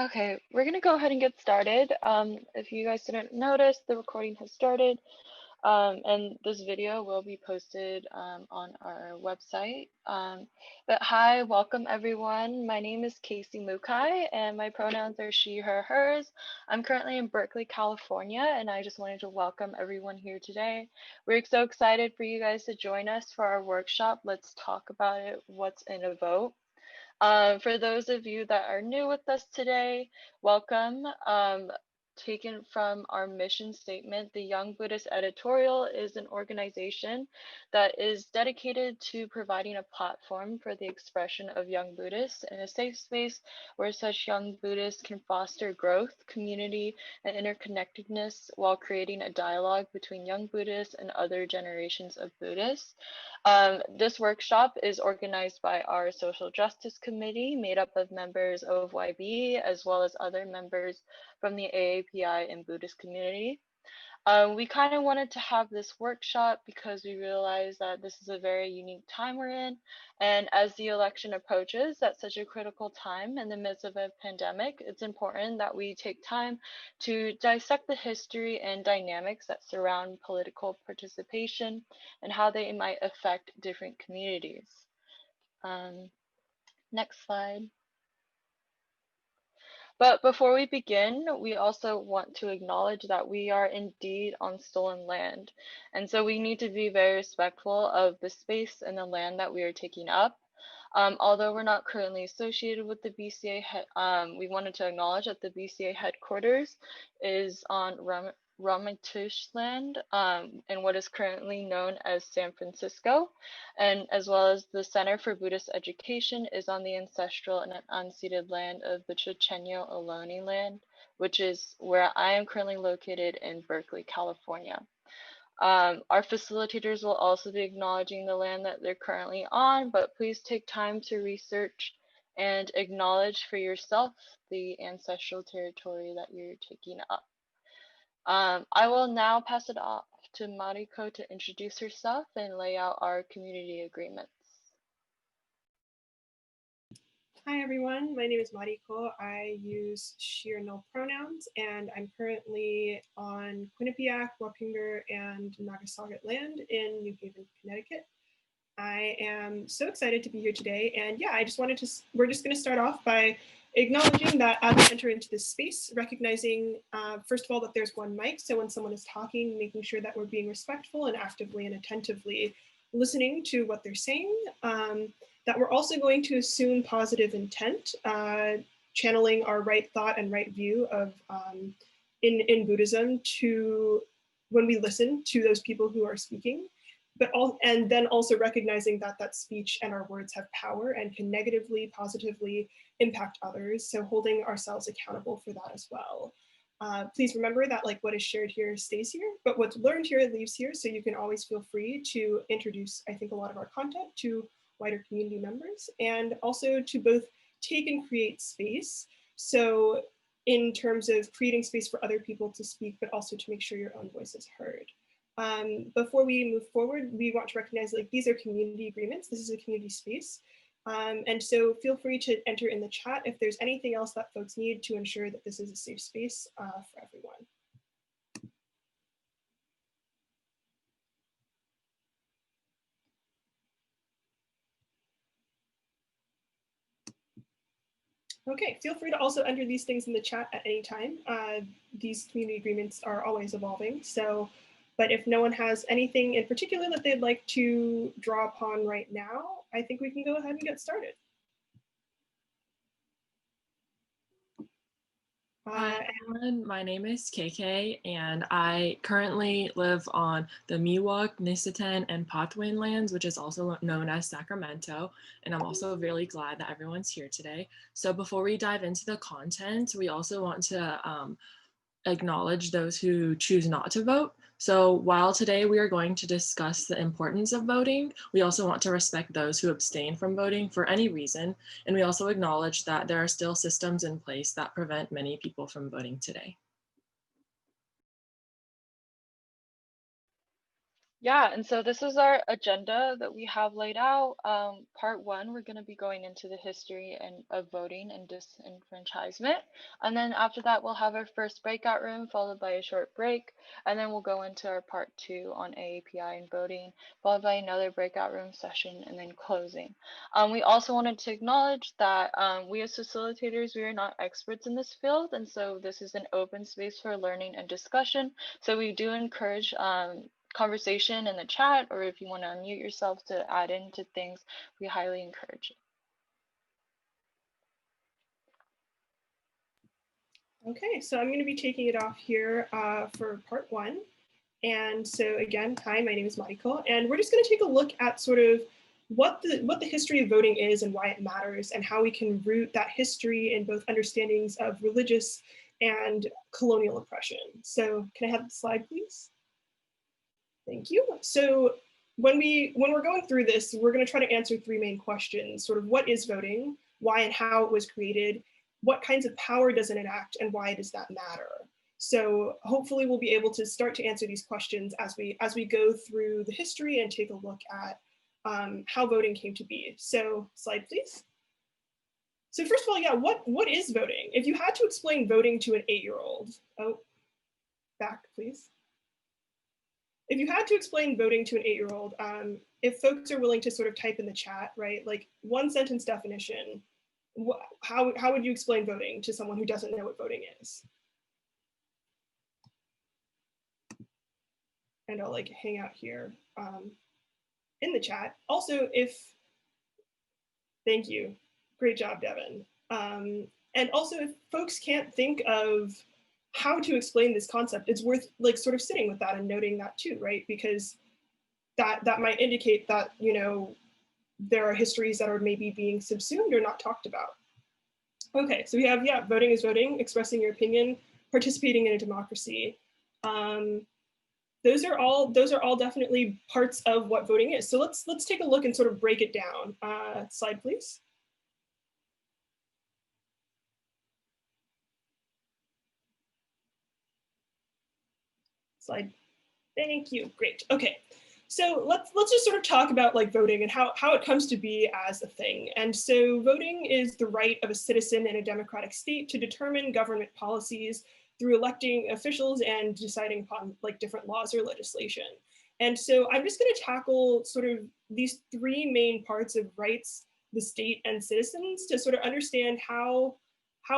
Okay, we're gonna go ahead and get started. If you guys didn't notice, the recording has started, and this video will be posted on our website. But hi, welcome everyone. My name is Casey Mukai, and my pronouns are she, her, hers. I'm currently in Berkeley, California, and I just wanted to welcome everyone here today. We're so excited for you guys to join us for our workshop. Let's talk about it. What's in a vote? For those of you that are new with us today, welcome. Taken from our mission statement, the Young Buddhist Editorial is an organization that is dedicated to providing a platform for the expression of young Buddhists in a safe space where such young Buddhists can foster growth, community, and interconnectedness while creating a dialogue between young Buddhists and other generations of Buddhists. This workshop is organized by our Social Justice Committee, made up of members of YB, as well as other members from the AAPI and Buddhist community. We kind of wanted to have this workshop because we realized that this is a very unique time we're in. And as the election approaches at such a critical time in the midst of a pandemic, it's important that we take time to dissect the history and dynamics that surround political participation and how they might affect different communities. Next slide. But before we begin, we also want to acknowledge that we are indeed on stolen land. And so we need to be very respectful of the space and the land that we are taking up. Although we're not currently associated with the BCA, we wanted to acknowledge that the BCA headquarters is on Ramaytush land in what is currently known as San Francisco, and as well as the Center for Buddhist Education is on the ancestral and unceded land of the Chochenyo Ohlone land, which is where I am currently located in Berkeley, California. Our facilitators will also be acknowledging the land that they're currently on, but please take time to research and acknowledge for yourself the ancestral territory that you're taking up. I will now pass it off to Mariko to introduce herself and lay out our community agreements. Hi everyone, my name is Mariko. I use she or no pronouns, and I'm currently on Quinnipiac, Wappinger, and Nagasagat land in New Haven, Connecticut. I am so excited to be here today, and yeah, we're just going to start off by acknowledging that as we enter into this space, recognizing first of all that there's one mic, so when someone is talking, making sure that we're being respectful and actively and attentively listening to what they're saying. That we're also going to assume positive intent, channeling our right thought and right view of in Buddhism to when we listen to those people who are speaking, and then also recognizing that that speech and our words have power and can negatively, positively impact others. So holding ourselves accountable for that as well. Please remember that like what is shared here stays here, but what's learned here leaves here. So you can always feel free to introduce, I think, a lot of our content to wider community members, and also to both take and create space. So in terms of creating space for other people to speak, but also to make sure your own voice is heard. Before we move forward, we want to recognize like these are community agreements. This is a community space. And so feel free to enter in the chat if there's anything else that folks need to ensure that this is a safe space for everyone. Okay, feel free to also enter these things in the chat at any time. These community agreements are always evolving. So, but if no one has anything in particular that they'd like to draw upon right now, I think we can go ahead and get started. Hi everyone, my name is KK and I currently live on the Miwok, Nisetan, and Patwin lands, which is also known as Sacramento. And I'm also really glad that everyone's here today. So before we dive into the content, we also want to acknowledge those who choose not to vote. So while today we are going to discuss the importance of voting, we also want to respect those who abstain from voting for any reason. And we also acknowledge that there are still systems in place that prevent many people from voting today. Yeah, and so this is our agenda that we have laid out. Part one, we're going to be going into the history of voting and disenfranchisement. And then after that, we'll have our first breakout room, followed by a short break. And then we'll go into our part two on AAPI and voting, followed by another breakout room session, and then closing. We also wanted to acknowledge that we as facilitators, we are not experts in this field. And so this is an open space for learning and discussion. So we do encourage conversation in the chat, or if you want to unmute yourself to add into things, we highly encourage it. Okay, so I'm going to be taking it off here for part one. And so again, hi, my name is Michael, and we're just going to take a look at sort of what the history of voting is and why it matters, and how we can root that history in both understandings of religious and colonial oppression. So can I have the slide, please? Thank you. So when we're going through this, we're going to try to answer three main questions: sort of what is voting, why and how it was created, what kinds of power does it enact, and why does that matter? So hopefully we'll be able to start to answer these questions as we go through the history and take a look at how voting came to be. So slide, please. So first of all, yeah, what is voting? If you had to explain voting to an 8-year-old, oh, back, please. If you had to explain voting to an 8-year-old, if folks are willing to sort of type in the chat, right, like one sentence definition, how would you explain voting to someone who doesn't know what voting is? And I'll like hang out here in the chat. Also, thank you, great job, Devin. And also, if folks can't think of how to explain this concept, it's worth like sort of sitting with that and noting that too, right? Because that might indicate that, you know, there are histories that are maybe being subsumed or not talked about. Okay, so we have, yeah, voting is voting, expressing your opinion, participating in a democracy. Those are all definitely parts of what voting is. So let's take a look and sort of break it down. Slide, please. Slide. Thank you. Great. Okay. So let's just sort of talk about like voting and how it comes to be as a thing. And so voting is the right of a citizen in a democratic state to determine government policies through electing officials and deciding upon like different laws or legislation. And so I'm just going to tackle sort of these three main parts of rights, the state, and citizens to sort of understand how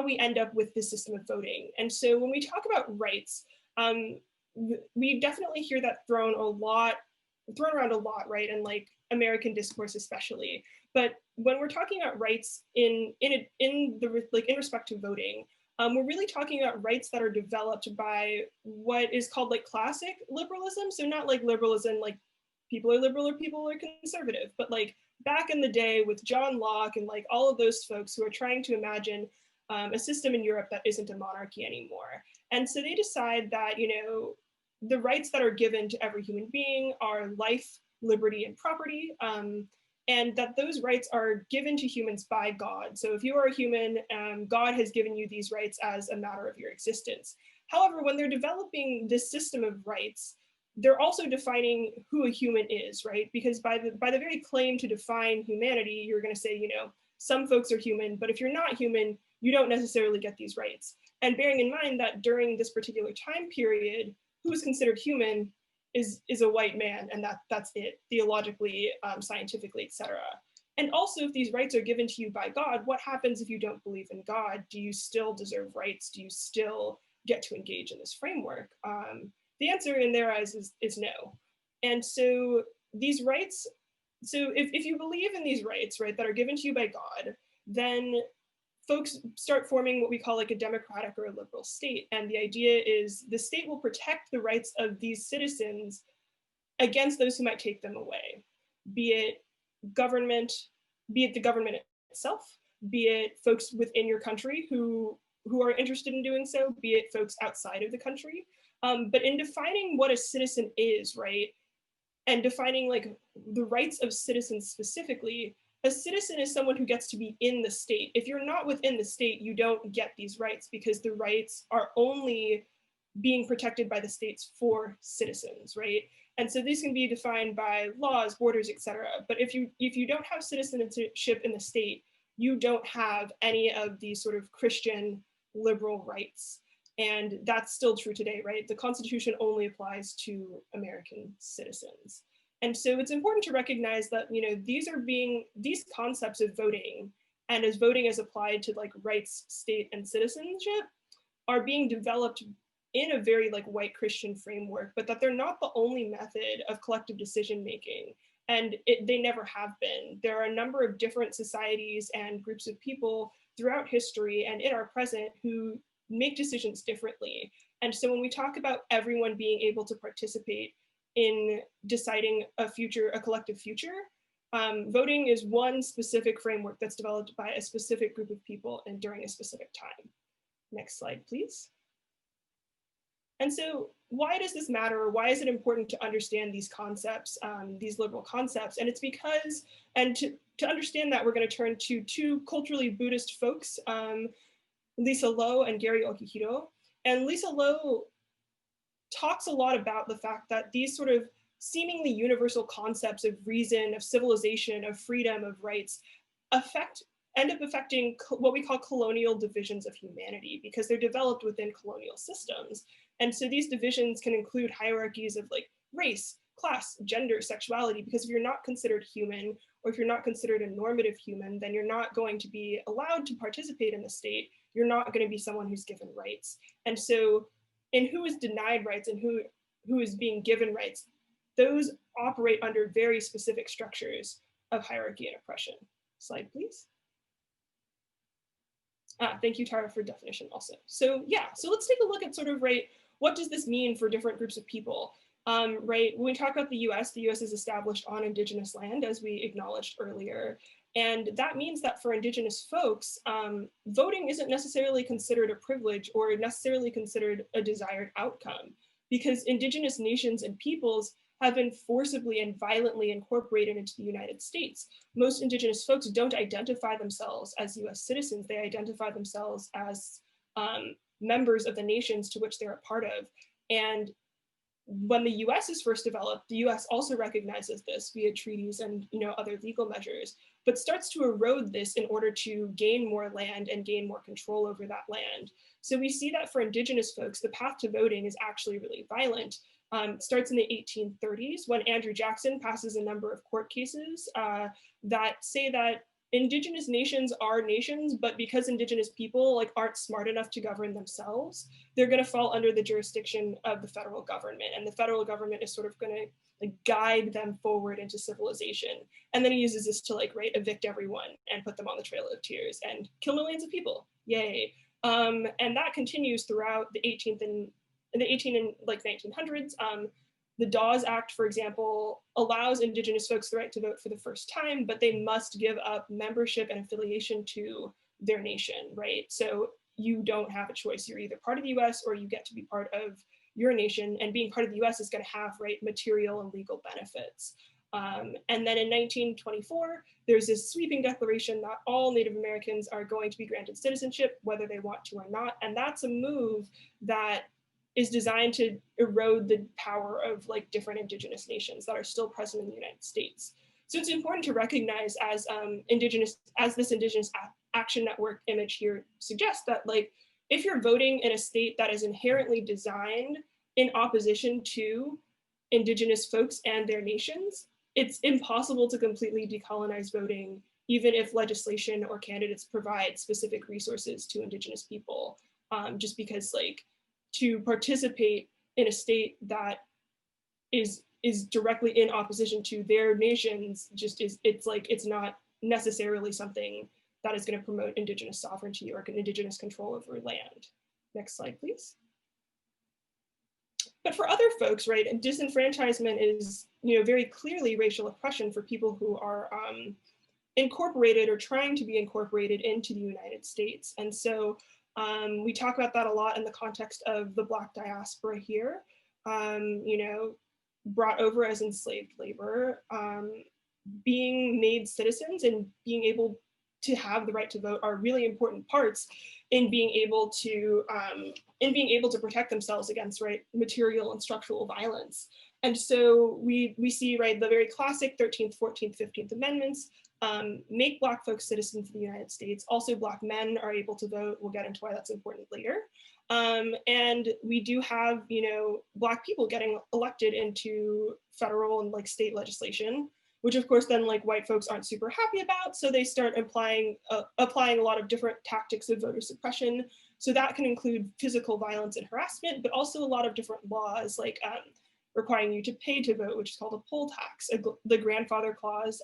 we end up with this system of voting. And so when we talk about rights, we definitely hear that thrown around a lot, right? And like American discourse especially. But when we're talking about rights in respect to voting, we're really talking about rights that are developed by what is called like classic liberalism. So not like liberalism like people are liberal or people are conservative, but like back in the day with John Locke and like all of those folks who are trying to imagine a system in Europe that isn't a monarchy anymore. And so they decide that, you know, the rights that are given to every human being are life, liberty, and property, and that those rights are given to humans by God. So if you are a human, God has given you these rights as a matter of your existence. However, when they're developing this system of rights, they're also defining who a human is, right? Because by the very claim to define humanity, you're going to say, you know, some folks are human, but if you're not human, you don't necessarily get these rights. And bearing in mind that during this particular time period, who is considered human is a white man, and that's it, theologically, scientifically, etc. And also, if these rights are given to you by God, what happens if you don't believe in God? Do you still deserve rights? Do you still get to engage in this framework? The answer in their eyes is no. And so these rights, so if you believe in these rights, right, that are given to you by God, then folks start forming what we call like a democratic or a liberal state. And the idea is the state will protect the rights of these citizens against those who might take them away, be it the government itself, be it folks within your country who are interested in doing so, be it folks outside of the country. But in defining what a citizen is, right, and defining like the rights of citizens specifically, a citizen is someone who gets to be in the state. If you're not within the state, you don't get these rights because the rights are only being protected by the states for citizens, right? And so these can be defined by laws, borders, etc. But if you don't have citizenship in the state, you don't have any of these sort of Christian liberal rights. And that's still true today, right? The Constitution only applies to American citizens. And so it's important to recognize that, you know, these concepts of voting and as voting is applied to like rights, state, and citizenship are being developed in a very like white Christian framework, but that they're not the only method of collective decision making. And they never have been. There are a number of different societies and groups of people throughout history and in our present who make decisions differently. And so when we talk about everyone being able to participate in deciding a collective future, voting is one specific framework that's developed by a specific group of people and during a specific time. Next slide, please. And so why does this matter? Or why is it important to understand these concepts, these liberal concepts? And it's because, and to understand that, we're going to turn to two culturally Buddhist folks, Lisa Lowe and Gary Okihiro. And Lisa Lowe talks a lot about the fact that these sort of seemingly universal concepts of reason, of civilization, of freedom, of rights end up affecting what we call colonial divisions of humanity, because they're developed within colonial systems. And so these divisions can include hierarchies of like race, class, gender, sexuality, because if you're not considered human, or if you're not considered a normative human, then you're not going to be allowed to participate in the state. You're not going to be someone who's given rights. And so in who is denied rights and who is being given rights, those operate under very specific structures of hierarchy and oppression. Slide, please. Thank you, Tara, for definition also. So yeah, so let's take a look at sort of, right, what does this mean for different groups of people? Right, when we talk about the US is established on Indigenous land, as we acknowledged earlier. And that means that for Indigenous folks, voting isn't necessarily considered a privilege or necessarily considered a desired outcome, because Indigenous nations and peoples have been forcibly and violently incorporated into the United States. Most Indigenous folks don't identify themselves as US citizens. They identify themselves as members of the nations to which they're a part of. And when the US is first developed, the US also recognizes this via treaties and other legal measures, but starts to erode this in order to gain more land and gain more control over that land. So we see that for Indigenous folks, the path to voting is actually really violent. Starts in the 1830s when Andrew Jackson passes a number of court cases that say that Indigenous nations are nations, but because Indigenous people aren't smart enough to govern themselves, they're going to fall under the jurisdiction of the federal government, and the federal government is sort of going to guide them forward into civilization. And then he uses this to evict everyone and put them on the Trail of Tears and kill millions of people. Yay! And that continues throughout the 18th and 1900s. The Dawes Act, for example, allows Indigenous folks the right to vote for the first time, but they must give up membership and affiliation to their nation, right? So you don't have a choice. You're either part of the US or you get to be part of your nation, and being part of the US is going to have material and legal benefits. And then in 1924, there's this sweeping declaration that all Native Americans are going to be granted citizenship, whether they want to or not. And that's a move that is designed to erode the power of different Indigenous nations that are still present in the United States. So it's important to recognize, as this Indigenous Action Network image here suggests, that if you're voting in a state that is inherently designed in opposition to Indigenous folks and their nations, it's impossible to completely decolonize voting, even if legislation or candidates provide specific resources to Indigenous people, just because to participate in a state that is directly in opposition to their nations it's not necessarily something that is going to promote Indigenous sovereignty or Indigenous control over land. Next slide, please. But for other folks, right, disenfranchisement is very clearly racial oppression for people who are incorporated or trying to be incorporated into the United States. And so we talk about that a lot in the context of the Black diaspora here, brought over as enslaved labor, being made citizens and being able to have the right to vote are really important parts in being able to protect themselves against material and structural violence. And so we see, right, the very classic 13th, 14th, 15th Amendments make Black folks citizens of the United States. Also, Black men are able to vote. We'll get into why that's important later. And we do have, you know, Black people getting elected into federal and like state legislation, which of course then like white folks aren't super happy about. So they start applying a lot of different tactics of voter suppression. So that can include physical violence and harassment, but also a lot of different laws like requiring you to pay to vote, which is called a poll tax, the grandfather clause,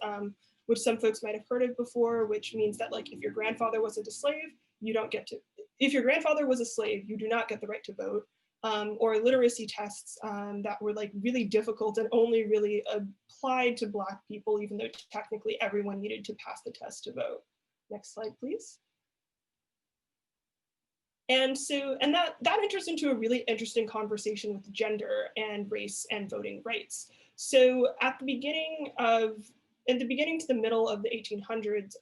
which some folks might have heard of before, which means that like if your grandfather wasn't a slave, you don't get to, if your grandfather was a slave, you do not get the right to vote. Or literacy tests that were like really difficult and only really applied to Black people, even though technically everyone needed to pass the test to vote. Next slide, please. And so, and that enters into a really interesting conversation with gender and race and voting rights. So at the beginning to the middle of the 1800s,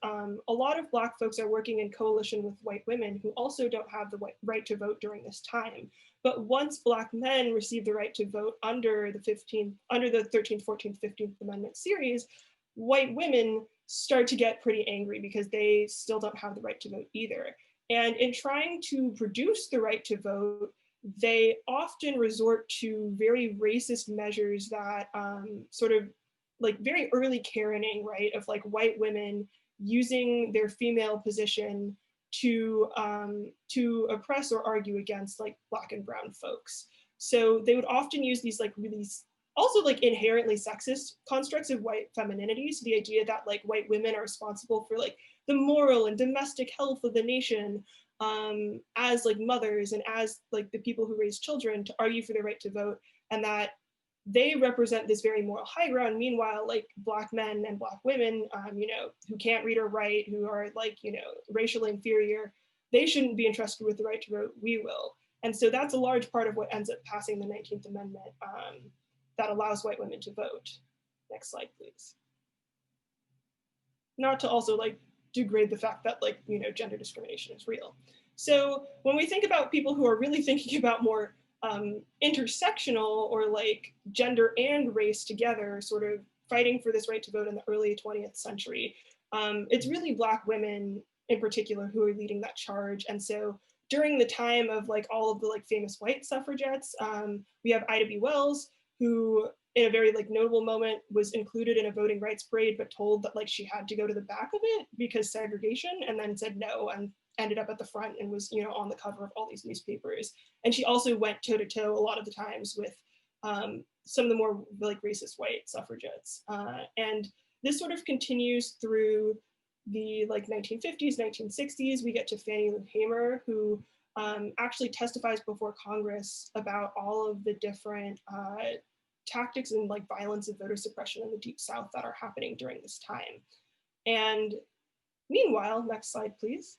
a lot of Black folks are working in coalition with white women who also don't have the right to vote during this time. But once Black men receive the right to vote under the 13th, 14th, 15th Amendment series, white women start to get pretty angry because they still don't have the right to vote either. And in trying to produce the right to vote, they often resort to very racist measures that sort of like very early Karening, right, of like white women using their female position to oppress or argue against like Black and brown folks. So they would often use these like really also like inherently sexist constructs of white femininity. So the idea that like white women are responsible for like the moral and domestic health of the nation as like mothers and as like the people who raise children to argue for their right to vote, and that they represent this very moral high ground. Meanwhile, like Black men and Black women, you know, who can't read or write, who are like, you know, racially inferior, they shouldn't be entrusted with the right to vote, we will. And so that's a large part of what ends up passing the 19th Amendment that allows white women to vote. Next slide, please. Not to also like degrade the fact that like, you know, gender discrimination is real. So when we think about people who are really thinking about more intersectional or like gender and race together, sort of fighting for this right to vote in the early 20th century, it's really Black women in particular who are leading that charge. And so during the time of like all of the like famous white suffragettes, we have Ida B. Wells, who in a very like notable moment was included in a voting rights parade, but told that like she had to go to the back of it because segregation, and then said no and ended up at the front and was, you know, on the cover of all these newspapers. And she also went toe to toe a lot of the times with some of the more like racist white suffragettes. And this sort of continues through the like 1950s, 1960s. We get to Fannie Lou Hamer, who actually testifies before Congress about all of the different tactics and like violence of voter suppression in the Deep South that are happening during this time. And meanwhile, next slide, please.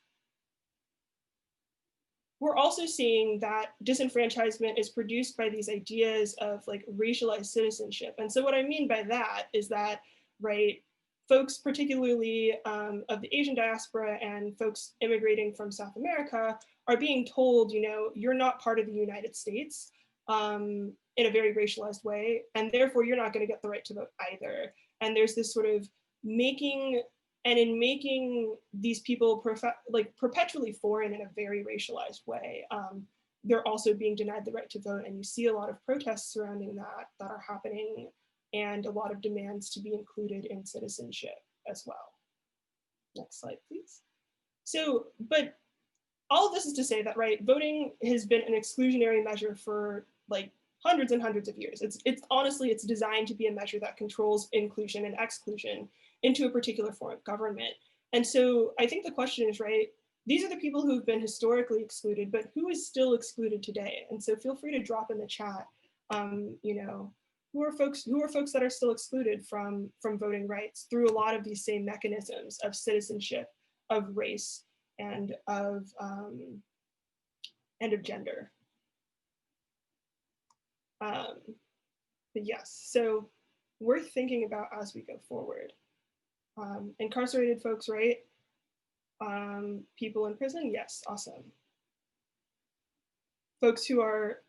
We're also seeing that disenfranchisement is produced by these ideas of like racialized citizenship. And so what I mean by that is that, right, folks particularly of the Asian diaspora and folks immigrating from South America are being told, you know, you're not part of the United States in a very racialized way, and therefore you're not going to get the right to vote either. And there's this sort of making these people like perpetually foreign in a very racialized way, they're also being denied the right to vote. And you see a lot of protests surrounding that are happening, and a lot of demands to be included in citizenship as well. Next slide, please. So, but all of this is to say that, right, voting has been an exclusionary measure for like hundreds and hundreds of years. It's honestly, it's designed to be a measure that controls inclusion and exclusion into a particular form of government. And so I think the question is, right, these are the people who've been historically excluded, but who is still excluded today? And so feel free to drop in the chat, you know, who are folks that are still excluded from voting rights through a lot of these same mechanisms of citizenship, of race, and of gender. But yes, so worth thinking about as we go forward. Incarcerated folks, right? People in prison, yes, awesome. folks who are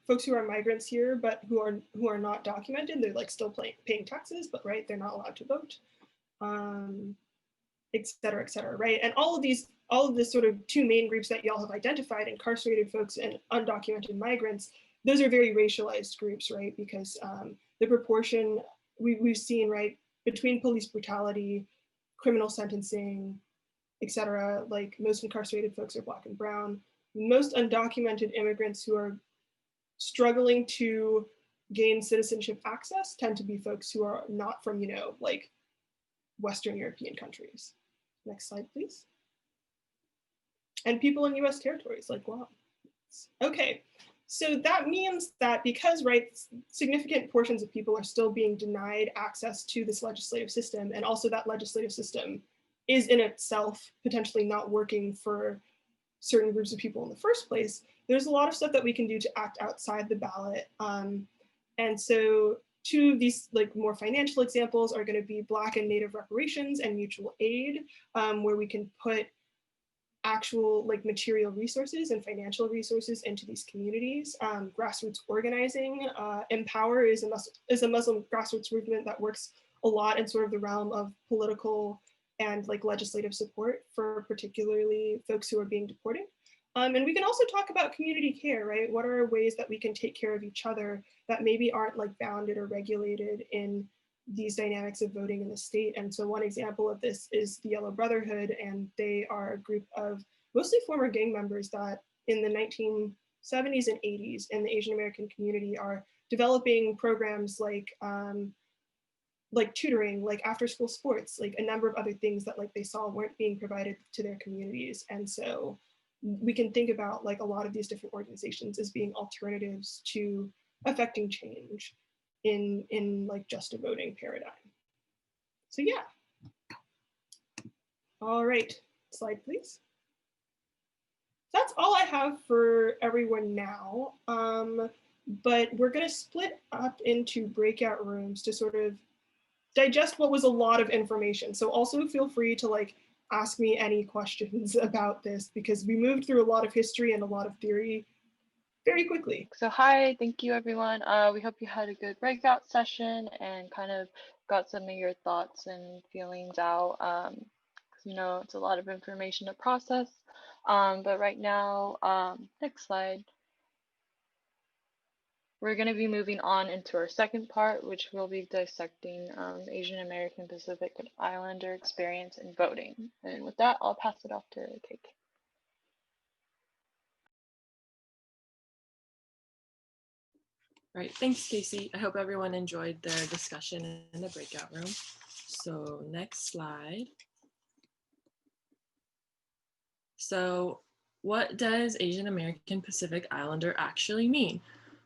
migrants here, but who are not documented. They're like still paying taxes, but right, they're not allowed to vote, et cetera, right? And all of this sort of two main groups that y'all have identified, incarcerated folks and undocumented migrants, those are very racialized groups, right? Because the proportion we've seen, right, between police brutality, criminal sentencing, et cetera, like most incarcerated folks are Black and brown. Most undocumented immigrants who are struggling to gain citizenship access tend to be folks who are not from, like Western European countries. Next slide, please. And people in US territories like Guam. Okay, so that means that because, right, significant portions of people are still being denied access to this legislative system, and also that legislative system is in itself potentially not working for certain groups of people in the first place, there's a lot of stuff that we can do to act outside the ballot. And so two of these like more financial examples are going to be Black and Native reparations and mutual aid, where we can put actual like material resources and financial resources into these communities. Grassroots organizing, Empower is a Muslim grassroots movement that works a lot in sort of the realm of political and like legislative support for particularly folks who are being deported. And we can also talk about community care, right? What are ways that we can take care of each other that maybe aren't like bounded or regulated in these dynamics of voting in the state? And so one example of this is the Yellow Brotherhood, and they are a group of mostly former gang members that in the 1970s and 80s in the Asian American community are developing programs like tutoring, like after school sports, like a number of other things that like they saw weren't being provided to their communities. And so we can think about like a lot of these different organizations as being alternatives to affecting change in like just a voting paradigm. So yeah. All right, slide please. That's all I have for everyone now. But we're gonna split up into breakout rooms to sort of digest what was a lot of information. So also feel free to like ask me any questions about this, because we moved through a lot of history and a lot of theory very quickly. So hi, thank you everyone. We hope you had a good breakout session and kind of got some of your thoughts and feelings out. It's a lot of information to process. But right now, next slide. We're going to be moving on into our second part, which will be dissecting Asian American Pacific Islander experience in voting. And with that, I'll pass it off to Kate. All right, thanks, Casey. I hope everyone enjoyed their discussion in the breakout room. So next slide. So what does Asian American Pacific Islander actually mean?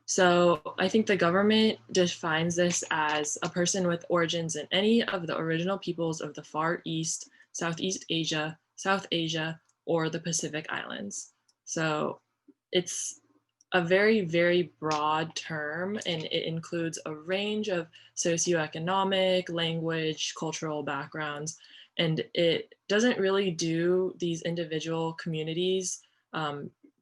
So I think the government defines this as a person with origins in any of the original peoples of the Far East, Southeast Asia, South Asia, or the Pacific Islands. So it's a very, very broad term, and it includes a range of socioeconomic, language, cultural backgrounds, and it doesn't really do these individual communities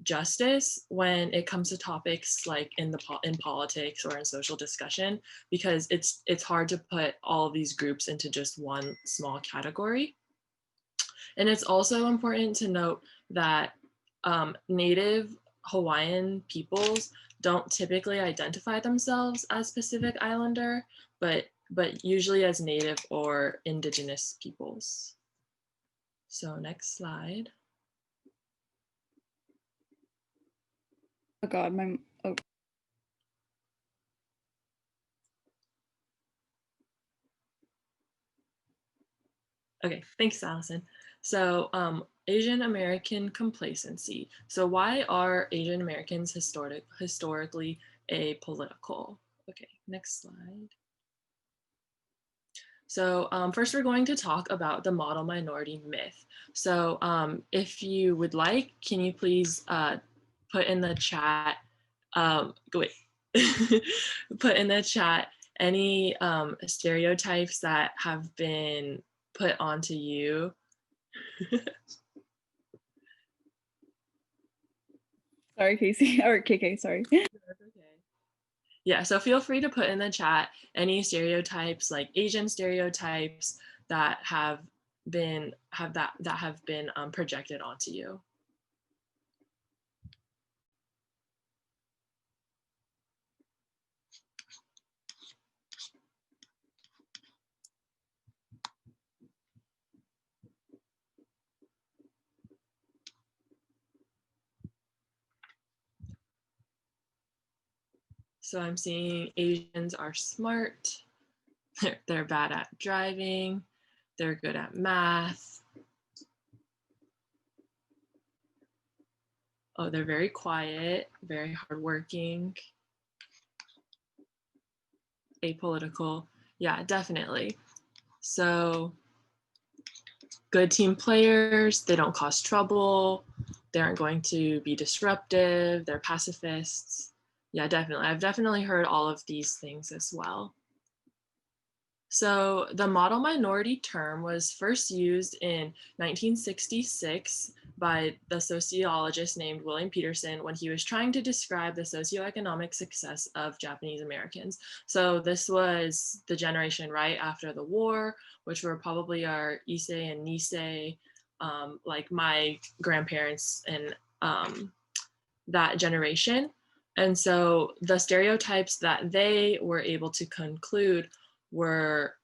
justice when it comes to topics like in politics or in social discussion, because it's hard to put all of these groups into just one small category. And it's also important to note that Native Hawaiian peoples don't typically identify themselves as Pacific Islander, but usually as Native or Indigenous peoples. So next slide. Oh God, oh. Okay, thanks, Allison. So Asian American complacency. So why are Asian Americans historically apolitical? Okay, next slide. So first we're going to talk about the model minority myth. So if you would like, can you please put in the chat, put in the chat any stereotypes that have been put onto you. Sorry, Casey, or KK, sorry. Okay. Yeah, so feel free to put in the chat any stereotypes, like Asian stereotypes that have been projected onto you. So I'm seeing Asians are smart, they're bad at driving, they're good at math. Oh, they're very quiet, very hardworking, apolitical. Yeah, definitely. So good team players, they don't cause trouble, they aren't going to be disruptive, they're pacifists. Yeah, definitely. I've definitely heard all of these things as well. So the model minority term was first used in 1966 by the sociologist named William Peterson when he was trying to describe the socioeconomic success of Japanese Americans. So this was the generation right after the war, which were probably our Issei and Nisei, like my grandparents and that generation. And so the stereotypes that they were able to conclude were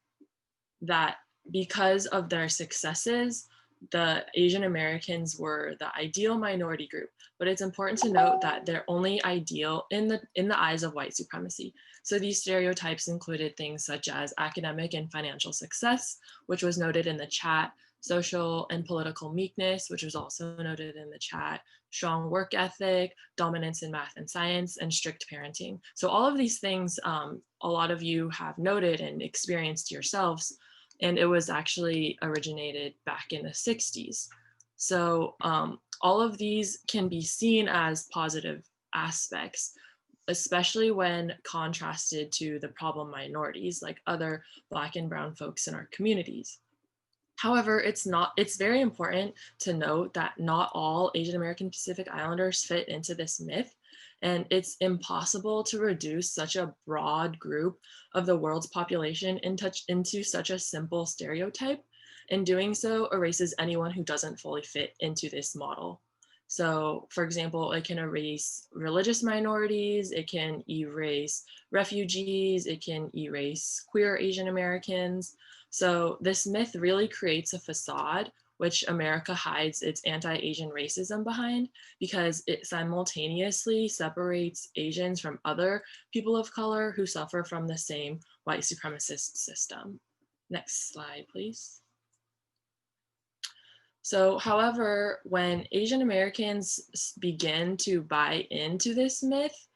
that because of their successes, the Asian Americans were the ideal minority group. But it's important to note that they're only ideal in the eyes of white supremacy. So these stereotypes included things such as academic and financial success, which was noted in the chat, social and political meekness, which was also noted in the chat, strong work ethic, dominance in math and science, and strict parenting. So all of these things, a lot of you have noted and experienced yourselves, and it was actually originated back in the 60s. So all of these can be seen as positive aspects, especially when contrasted to the problem minorities like other Black and brown folks in our communities. However, it's very important to note that not all Asian American Pacific Islanders fit into this myth, and it's impossible to reduce such a broad group of the world's population into such a simple stereotype, and doing so erases anyone who doesn't fully fit into this model. So, for example, it can erase religious minorities, it can erase refugees, it can erase queer Asian Americans. So this myth really creates a facade which America hides its anti-Asian racism behind, because it simultaneously separates Asians from other people of color who suffer from the same white supremacist system. Next slide, please. So, however, when Asian Americans begin to buy into this myth,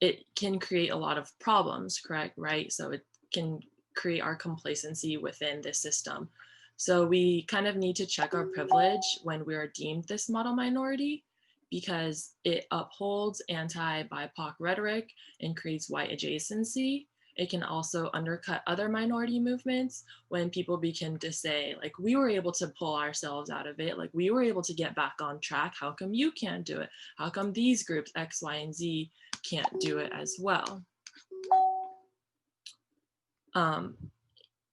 it can create a lot of problems, correct, right? So it can create our complacency within this system. So we kind of need to check our privilege when we are deemed this model minority, because it upholds anti-BIPOC rhetoric and creates white adjacency. It can also undercut other minority movements when people begin to say, like, we were able to pull ourselves out of it, like we were able to get back on track. How come you can't do it? How come these groups X, Y, and Z can't do it as well?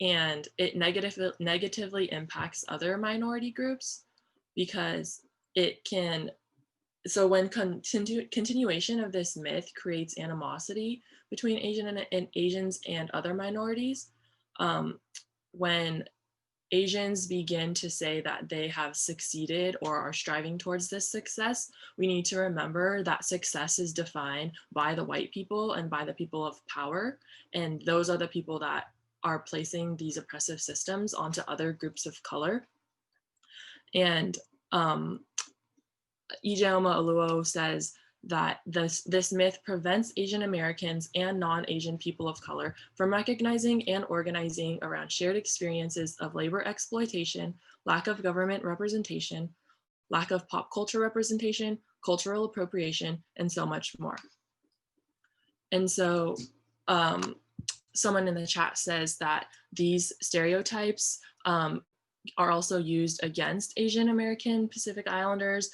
And it negatively impacts other minority groups, because it can, so when continuation of this myth creates animosity between Asians and other minorities, when Asians begin to say that they have succeeded or are striving towards this success, we need to remember that success is defined by the white people and by the people of power. And those are the people that are placing these oppressive systems onto other groups of color. And Ijeoma Oluo says that this myth prevents Asian Americans and non-Asian people of color from recognizing and organizing around shared experiences of labor exploitation, lack of government representation, lack of pop culture representation, cultural appropriation, and so much more. And so someone in the chat says that these stereotypes are also used against Asian American Pacific Islanders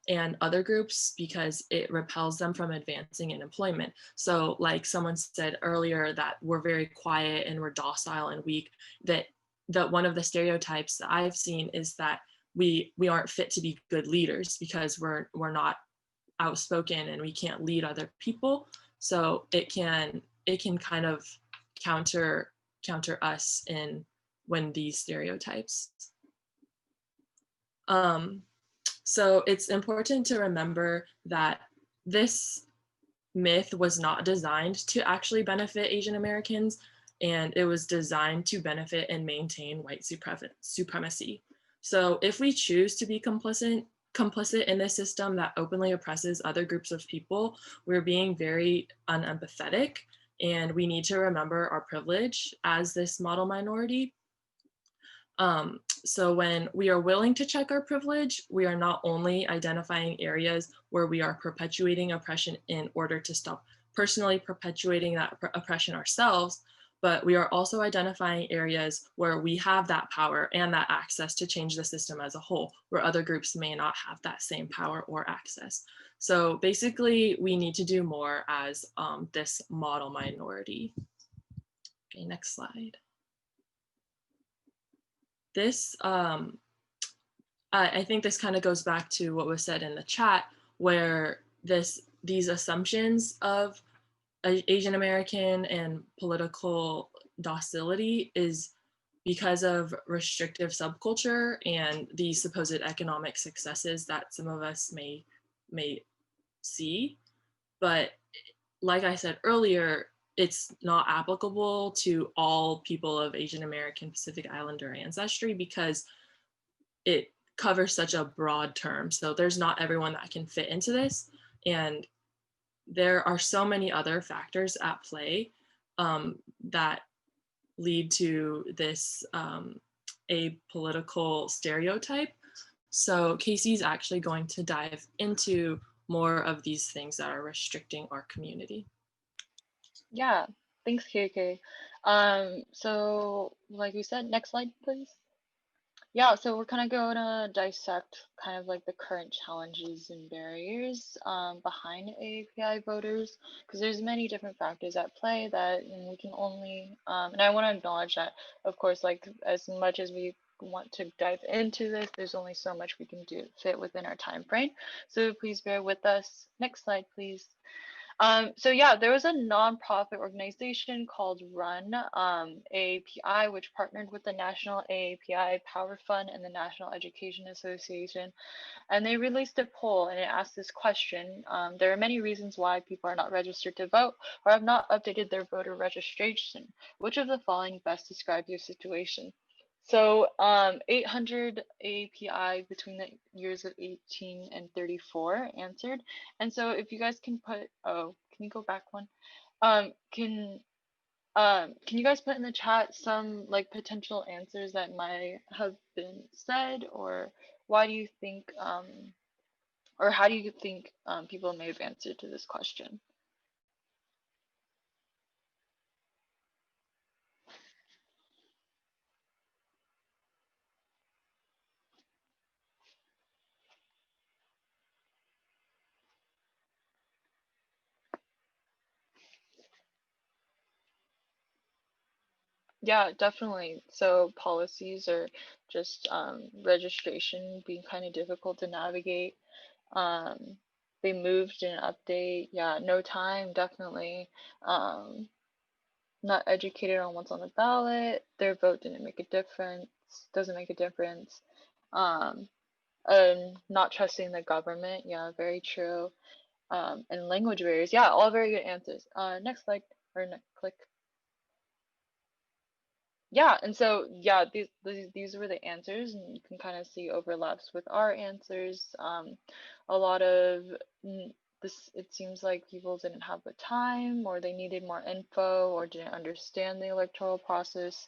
and other groups because it repels them from advancing in employment. So like someone said earlier that we're very quiet and we're docile and weak, that one of the stereotypes that I've seen is that we aren't fit to be good leaders because we're not outspoken and we can't lead other people. So it can kind of counter us in when these stereotypes. So it's important to remember that this myth was not designed to actually benefit Asian Americans, and it was designed to benefit and maintain white supremacy. So if we choose to be complicit in this system that openly oppresses other groups of people, we're being very unempathetic, and we need to remember our privilege as this model minority. So when we are willing to check our privilege, we are not only identifying areas where we are perpetuating oppression in order to stop personally perpetuating that oppression ourselves, but we are also identifying areas where we have that power and that access to change the system as a whole, where other groups may not have that same power or access. So basically, we need to do more as this model minority. Okay, next slide. This, I think this kind of goes back to what was said in the chat, where these assumptions of Asian American and political docility is because of restrictive subculture and the supposed economic successes that some of us may see. But like I said earlier, it's not applicable to all people of Asian American, Pacific Islander ancestry because it covers such a broad term. So there's not everyone that can fit into this. And there are so many other factors at play that lead to this apolitical stereotype. So Casey's actually going to dive into more of these things that are restricting our community. Yeah, thanks, KK. So like we said, next slide, please. Yeah, so we're kind of going to dissect kind of like the current challenges and barriers behind AAPI voters, because there's many different factors at play that we can only, and I want to acknowledge that, of course, like as much as we want to dive into this, there's only so much we can do fit within our time frame. So please bear with us. Next slide, please. So yeah, there was a nonprofit organization called Run AAPI, which partnered with the National AAPI Power Fund and the National Education Association, and they released a poll, and it asked this question: there are many reasons why people are not registered to vote or have not updated their voter registration. Which of the following best describe your situation? So 800 AAPI between the years of 18 and 34 answered. And so if you guys can put, oh, can you go back one? Can you guys put in the chat some like potential answers that might have been said, or why do you think, or how do you think people may have answered to this question? Yeah, definitely. So policies are just registration being kind of difficult to navigate. They moved and update. Yeah, no time, definitely. Not educated on what's on the ballot. Their vote didn't make a difference. Doesn't make a difference. And not trusting the government. Yeah, very true. And language barriers. Yeah, all very good answers. Next slide or next click. Yeah, and so yeah, these were the answers, and you can kind of see overlaps with our answers. A lot of this, it seems like people didn't have the time, or they needed more info, or didn't understand the electoral process.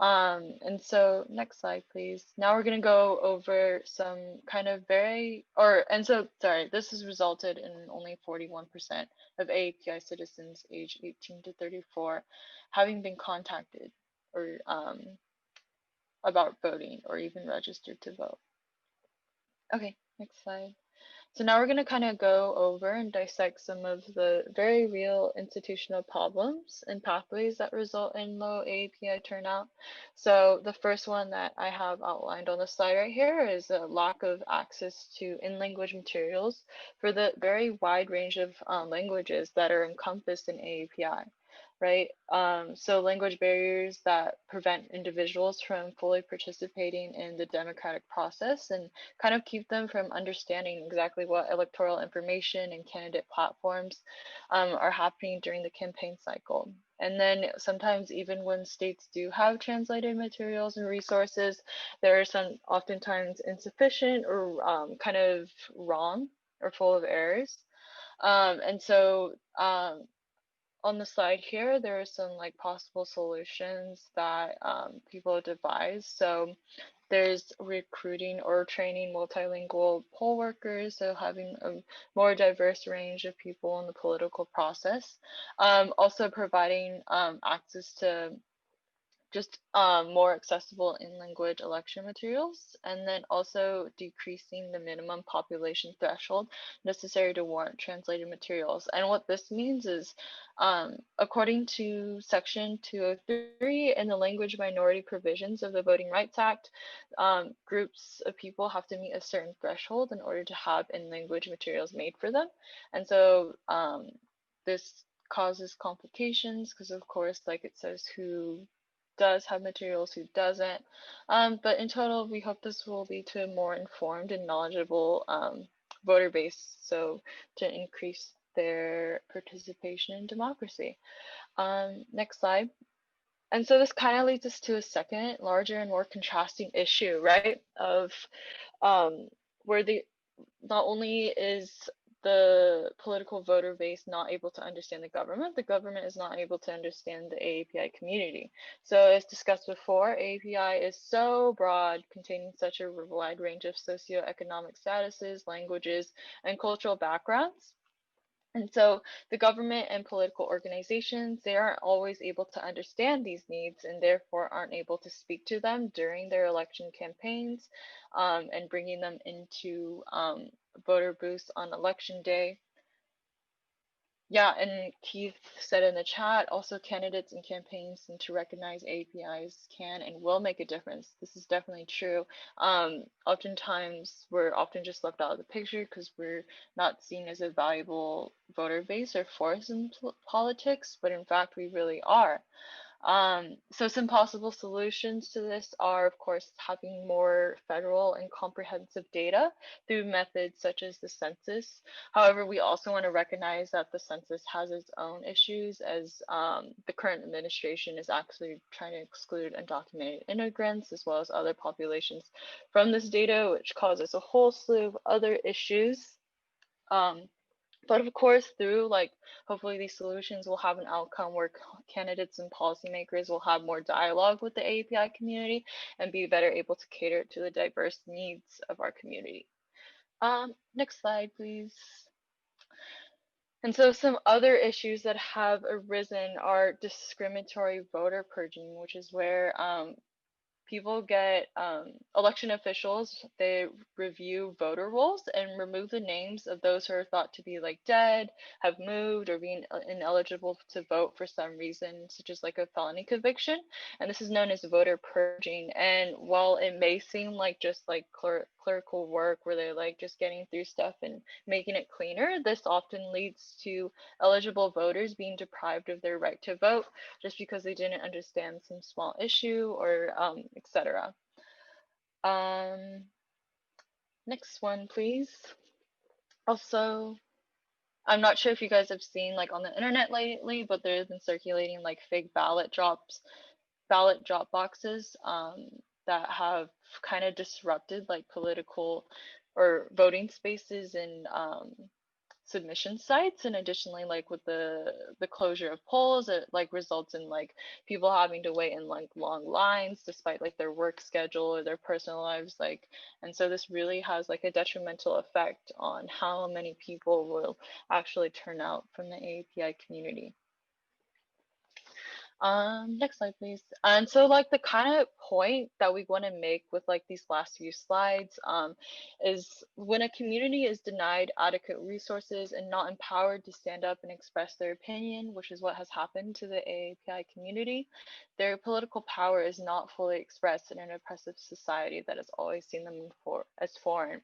And so next slide, please. Now we're gonna go over some kind of sorry, this has resulted in only 41% of AAPI citizens aged 18 to 34 having been contacted or about voting or even registered to vote. Okay, next slide. So now we're going to kind of go over and dissect some of the very real institutional problems and pathways that result in low AAPI turnout. So the first one that I have outlined on the slide right here is a lack of access to in-language materials for the very wide range of languages that are encompassed in AAPI. Right? So language barriers that prevent individuals from fully participating in the democratic process and kind of keep them from understanding exactly what electoral information and candidate platforms are happening during the campaign cycle. And then sometimes even when states do have translated materials and resources, there are some oftentimes insufficient or kind of wrong or full of errors. And so on the slide here, there are some like possible solutions that people devise. So there's recruiting or training multilingual poll workers, so having a more diverse range of people in the political process. Also providing access to just more accessible in-language election materials, and then also decreasing the minimum population threshold necessary to warrant translated materials. And what this means is, according to Section 203 in the language minority provisions of the Voting Rights Act, groups of people have to meet a certain threshold in order to have in-language materials made for them. And so this causes complications because, of course, like it says, who does have materials, who doesn't. But in total, we hope this will lead to a more informed and knowledgeable voter base, so to increase their participation in democracy. Next slide. And so this kind of leads us to a second, larger and more contrasting issue, right? Of where not only is the political voter base not able to understand the government is not able to understand the AAPI community. So as discussed before, AAPI is so broad, containing such a wide range of socioeconomic statuses, languages, and cultural backgrounds. And so the government and political organizations, they aren't always able to understand these needs and therefore aren't able to speak to them during their election campaigns and bringing them into voter booths on election day. Yeah, and Keith said in the chat, also candidates and campaigns need to recognize APIs can and will make a difference. This is definitely true. Oftentimes, we're often just left out of the picture because we're not seen as a valuable voter base or force in politics, but in fact, we really are. So some possible solutions to this are, of course, having more federal and comprehensive data through methods such as the census. However, we also want to recognize that the census has its own issues, as the current administration is actually trying to exclude undocumented immigrants as well as other populations from this data, which causes a whole slew of other issues. But of course, through hopefully these solutions will have an outcome where candidates and policymakers will have more dialogue with the AAPI community and be better able to cater to the diverse needs of our community. Next slide, please. And so some other issues that have arisen are discriminatory voter purging, which is where people get election officials, they review voter rolls and remove the names of those who are thought to be dead, have moved, or being ineligible to vote for some reason, such as a felony conviction. And this is known as voter purging. And while it may seem like just clerical work where they're just getting through stuff and making it cleaner, this often leads to eligible voters being deprived of their right to vote just because they didn't understand some small issue or etc. Next one, please. Also, I'm not sure if you guys have seen on the internet lately, but there's been circulating fake ballot drop boxes that have kind of disrupted political or voting spaces and submission sites. And additionally, with the closure of polls, it results in people having to wait in long lines despite their work schedule or their personal lives, and so this really has a detrimental effect on how many people will actually turn out from the AAPI community. Next slide, please. And so like the kind of point that we want to make with like these last few slides is when a community is denied adequate resources and not empowered to stand up and express their opinion, which is what has happened to the AAPI community, their political power is not fully expressed in an oppressive society that has always seen them as foreign.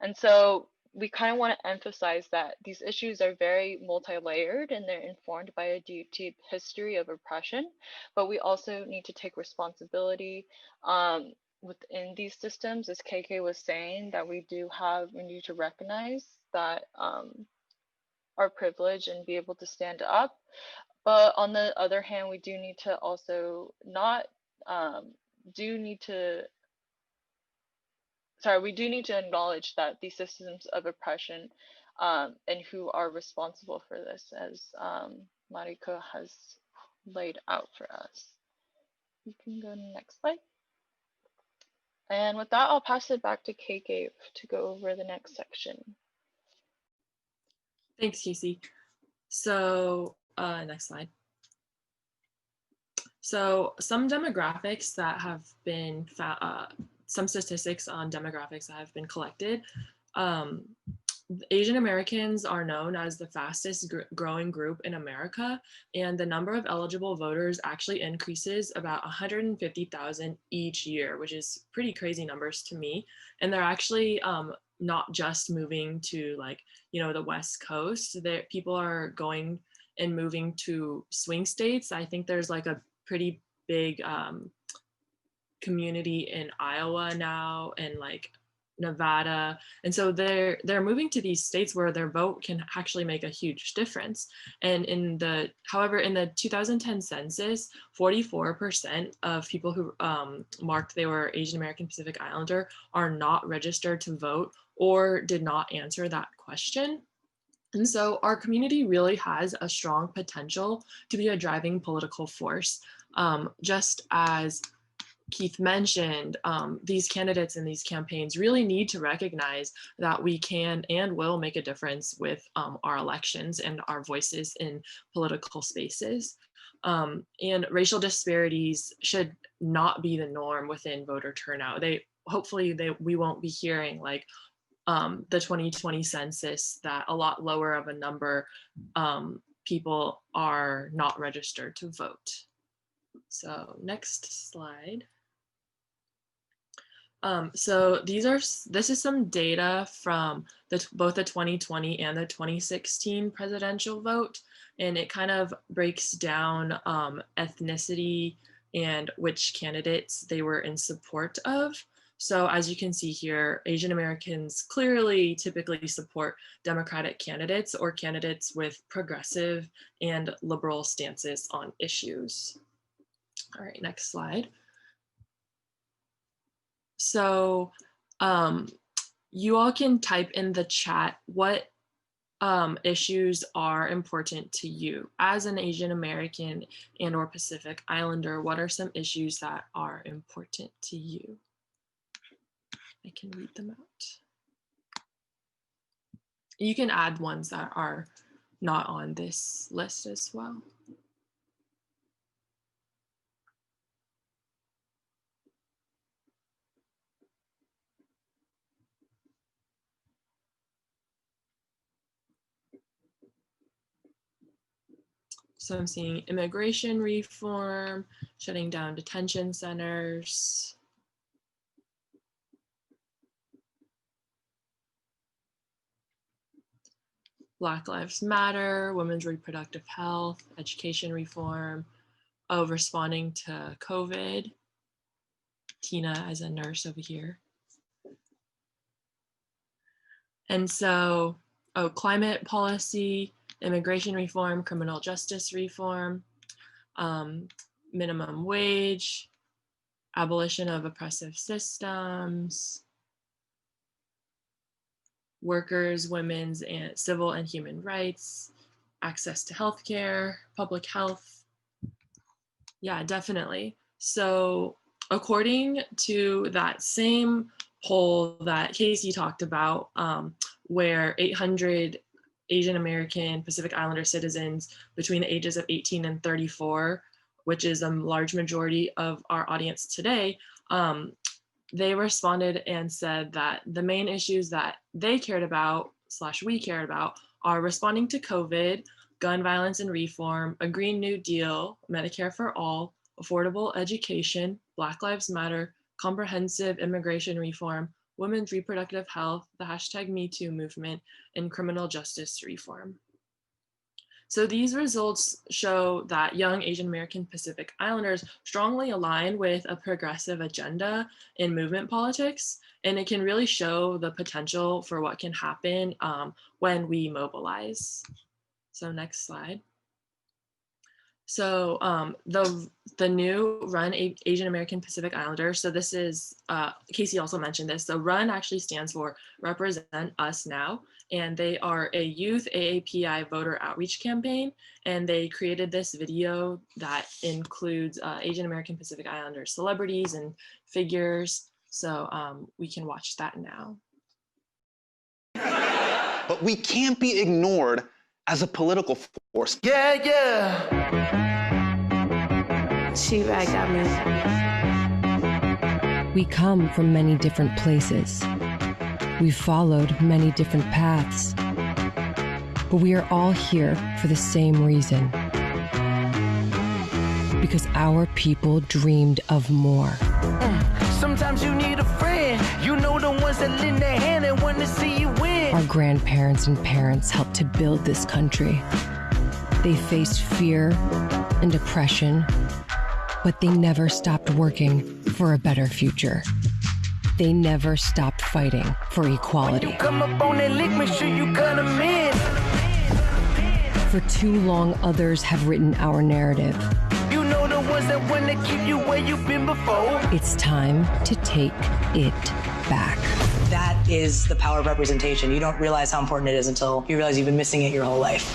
And so we kind of want to emphasize that these issues are very multi-layered and they're informed by a deep, deep history of oppression, but we also need to take responsibility within these systems, as KK was saying, that we need to recognize that our privilege and be able to stand up. But on the other hand, we do need to also we do need to acknowledge that these systems of oppression and who are responsible for this, as Mariko has laid out for us. You can go to the next slide. And with that, I'll pass it back to KK to go over the next section. Thanks, Casey. So next slide. So some demographics that have been some statistics on demographics that have been collected. Asian Americans are known as the fastest growing group in America, and the number of eligible voters actually increases about 150,000 each year, which is pretty crazy numbers to me. And they're actually not just moving to the West Coast. People are going and moving to swing states. I think there's like a pretty big community in Iowa now and like Nevada, and so they're moving to these states where their vote can actually make a huge difference. And however, in the 2010 census, 44% of people who marked they were Asian American Pacific Islander are not registered to vote or did not answer that question. And so our community really has a strong potential to be a driving political force. Just as Keith mentioned, these candidates in these campaigns really need to recognize that we can and will make a difference with our elections and our voices in political spaces. And racial disparities should not be the norm within voter turnout. Hopefully we won't be hearing like the 2020 census that a lot lower of a number people are not registered to vote. So next slide. So this is some data from both the 2020 and the 2016 presidential vote, and it kind of breaks down ethnicity and which candidates they were in support of. So as you can see here, Asian Americans clearly typically support Democratic candidates or candidates with progressive and liberal stances on issues. All right, next slide. So you all can type in the chat what issues are important to you. As an Asian American and or Pacific Islander, what are some issues that are important to you? I can read them out. You can add ones that are not on this list as well. So I'm seeing immigration reform, shutting down detention centers, Black Lives Matter, women's reproductive health, education reform, responding to COVID. Tina as a nurse over here. And so, climate policy, immigration reform, criminal justice reform, minimum wage, abolition of oppressive systems, workers, women's and civil and human rights, access to healthcare, public health. Yeah, definitely. So according to that same poll that Casey talked about, where 800 Asian American Pacific Islander citizens between the ages of 18 and 34 which is a large majority of our audience today, they responded and said that the main issues that they cared about / we cared about are responding to COVID, gun violence and reform, a Green New Deal, Medicare for all, affordable education, Black Lives Matter, comprehensive immigration reform, women's reproductive health, the #MeToo movement, and criminal justice reform. So these results show that young Asian American Pacific Islanders strongly align with a progressive agenda in movement politics, and it can really show the potential for what can happen when we mobilize. So next slide. So the new RUN Asian American Pacific Islander, so this is, Casey also mentioned this, so RUN actually stands for Represent Us Now, and they are a youth AAPI voter outreach campaign, and they created this video that includes Asian American Pacific Islander celebrities and figures, so we can watch that now. But we can't be ignored as a political force. Yeah, yeah. She right got me. We come from many different places. We've followed many different paths. But we are all here for the same reason. Because our people dreamed of more. Sometimes you need a friend. You know the ones that lend their hand and want to see you win. Our grandparents and parents helped to build this country. They faced fear and depression, but they never stopped working for a better future. They never stopped fighting for equality. When you come up on that lick, make sure you cut them in. For too long, others have written our narrative. You know the ones that want to keep you where you've been before. It's time to take it back. That is the power of representation. You don't realize how important it is until you realize you've been missing it your whole life.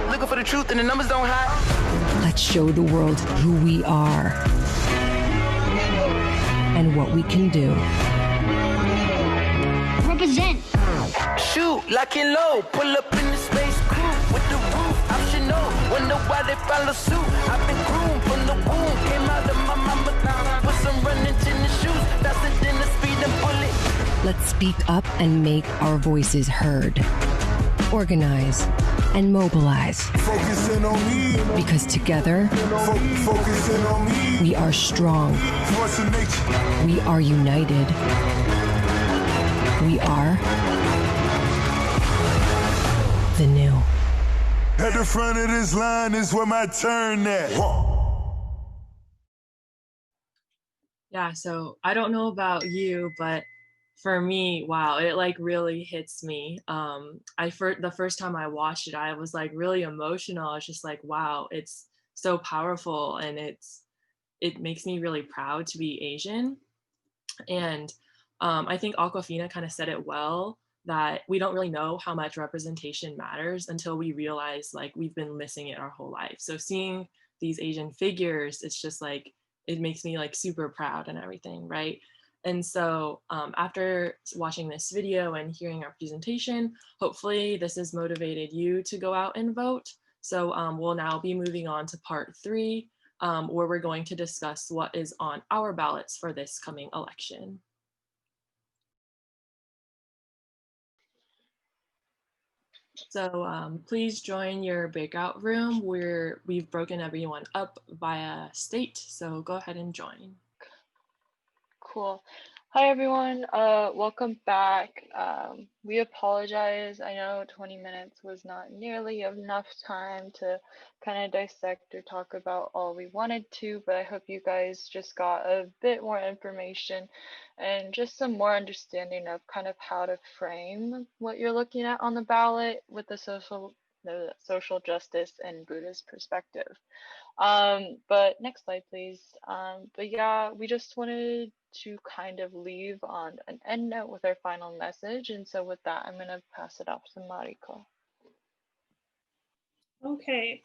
Looking for the truth and the numbers don't hide. Let's show the world who we are and what we can do. Represent. Shoot, lock and low, pull up in the space crew with the roof optional. Wonder why they follow suit. I've been groomed from the womb, came out of my mama down with some running tennis shoes, faster than the speeding bullet. Let's speak up and make our voices heard. Organize and mobilize. Focusing on me. Because together, Focusing on me. we are strong. Force of nature. We are united. We are the new. At the front of this line is where my turn at. Yeah, so I don't know about you, but for me, wow, it like really hits me. The first time I watched it, I was like really emotional. I was just like, wow, it's so powerful, and it makes me really proud to be Asian. And I think Aquafina kind of said it well, that we don't really know how much representation matters until we realize like we've been missing it our whole life. So seeing these Asian figures, it's just like, it makes me like super proud and everything, right? And so after watching this video and hearing our presentation, hopefully this has motivated you to go out and vote. So we'll now be moving on to part 3, where we're going to discuss what is on our ballots for this coming election. So please join your breakout room where we've broken everyone up via state. So go ahead and join. Cool. Hi, everyone. Welcome back. We apologize. I know 20 minutes was not nearly enough time to kind of dissect or talk about all we wanted to, but I hope you guys just got a bit more information and just some more understanding of kind of how to frame what you're looking at on the ballot with the social justice and Buddhist perspective. But next slide, please. But yeah, we just wanted to kind of leave on an end note with our final message. And so with that, I'm going to pass it off to Mariko. Okay.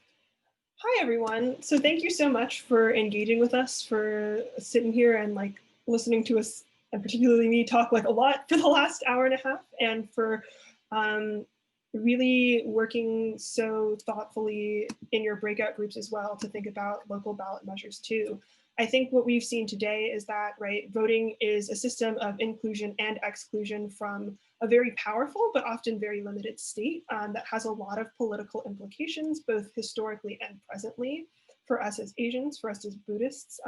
Hi, everyone. So thank you so much for engaging with us, for sitting here and like listening to us, and particularly me talk like a lot for the last hour and a half, and for really working so thoughtfully in your breakout groups as well to think about local ballot measures too. I think what we've seen today is that, right, voting is a system of inclusion and exclusion from a very powerful but often very limited state that has a lot of political implications, both historically and presently, for us as Asians, for us as Buddhists,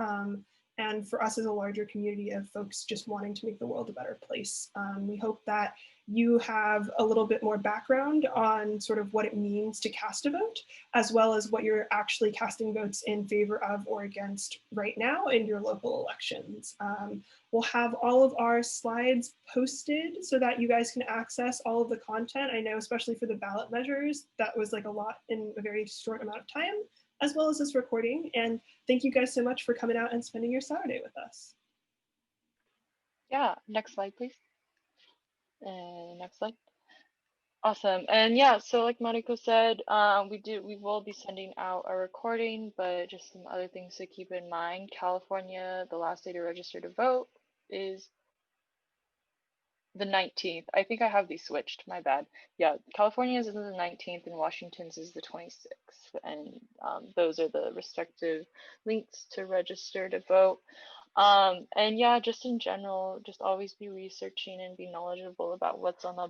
and for us as a larger community of folks just wanting to make the world a better place. We hope that you have a little bit more background on sort of what it means to cast a vote, as well as what you're actually casting votes in favor of or against right now in your local elections. We'll have all of our slides posted so that you guys can access all of the content. I know, especially for the ballot measures, that was like a lot in a very short amount of time, as well as this recording. And thank you guys so much for coming out and spending your Saturday with us. Yeah, next slide, please. And next slide. Awesome. And yeah, so like Mariko said, we will be sending out a recording, but just some other things to keep in mind. California, the last day to register to vote is the 19th. I think I have these switched, my bad. Yeah, California's is the 19th and Washington's is the 26th. And those are the respective links to register to vote. And yeah, just in general, just always be researching and be knowledgeable about what's on the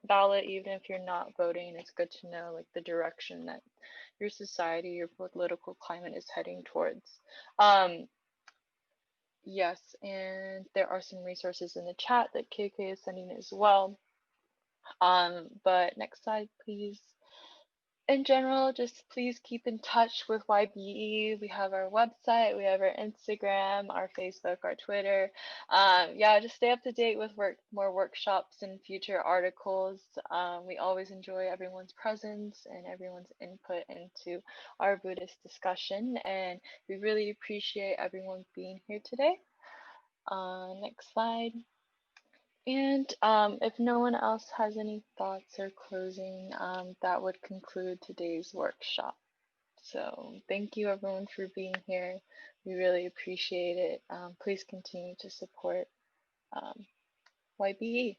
ballot, even if you're not voting. It's good to know like the direction that your society, your political climate is heading towards. Yes, and there are some resources in the chat that KK is sending as well. But next slide, please. In general, just please keep in touch with YBE. We have our website, we have our Instagram, our Facebook, our Twitter. Yeah, just stay up to date with more workshops and future articles. We always enjoy everyone's presence and everyone's input into our Buddhist discussion, and we really appreciate everyone being here today. Next slide. And if no one else has any thoughts or closing, that would conclude today's workshop. So thank you everyone for being here. We really appreciate it. Please continue to support YBE.